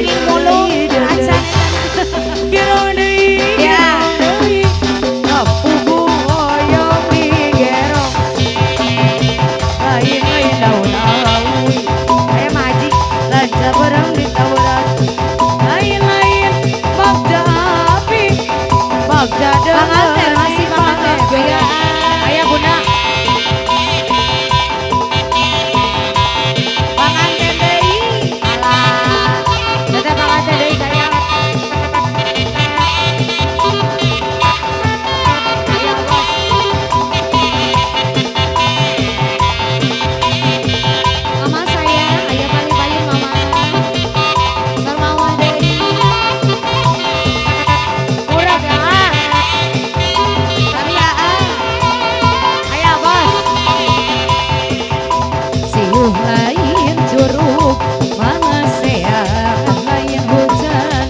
cengeng mulu rasane. Ya. Kayak majik. Barang ditawaran lain-lain bagja api bagja Panganten masih panganten. ayah bunda Panganten deui. Alah. Teteh panganten deui sayang. Ayo bos. Mama sayang, aya balik-balik mama. Sarmawa deui. Murah ya. Tapi ya. Ayo bos. siuh lain curug mana sea lain hujan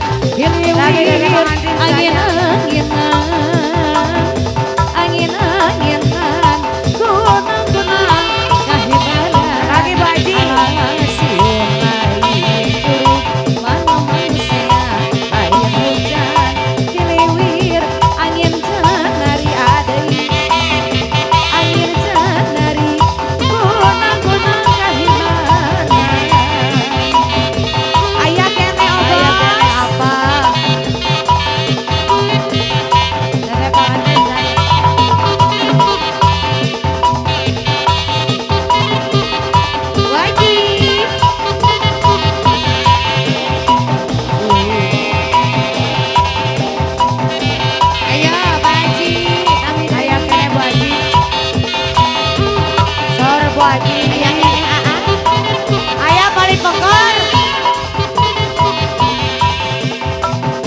Lagi hilir pengantin angin-anginan angin-anginan kunang-kunang kahibaran Lagi Bu Haji. siuh lain curug mana manusia lain hujan hiliwir angin janari adai angin janari kunang-kunang kahibaran Aya kene Ayah obos. kene apa? Teteh panganten sayang. Bu Haji. Ayo Pak Haji, kami Ayah kene Bu Haji. sor Bu Haji. Aya kene aa. Aya balik pekor.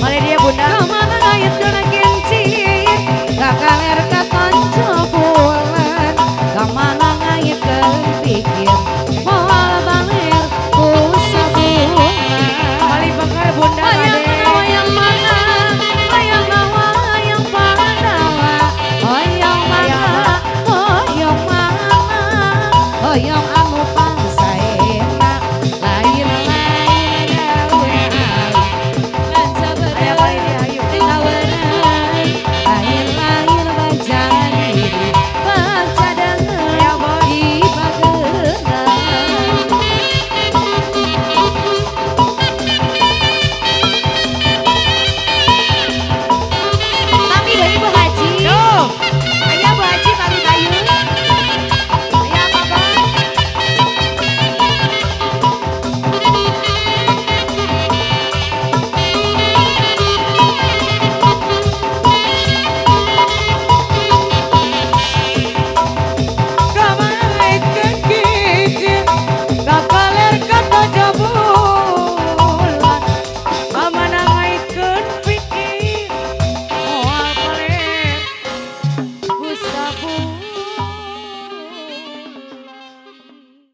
Mali dia bunda. Kamana ngayat kena kencing. Kakaler kakanco bulan. Kamana ngayat kepikir. Moal baler kusabungan. Balik pekor bunda Hayang Made. nawa yang mana? Hayang nawa yang padawa. Hayang mana? Hayang mana? Hayang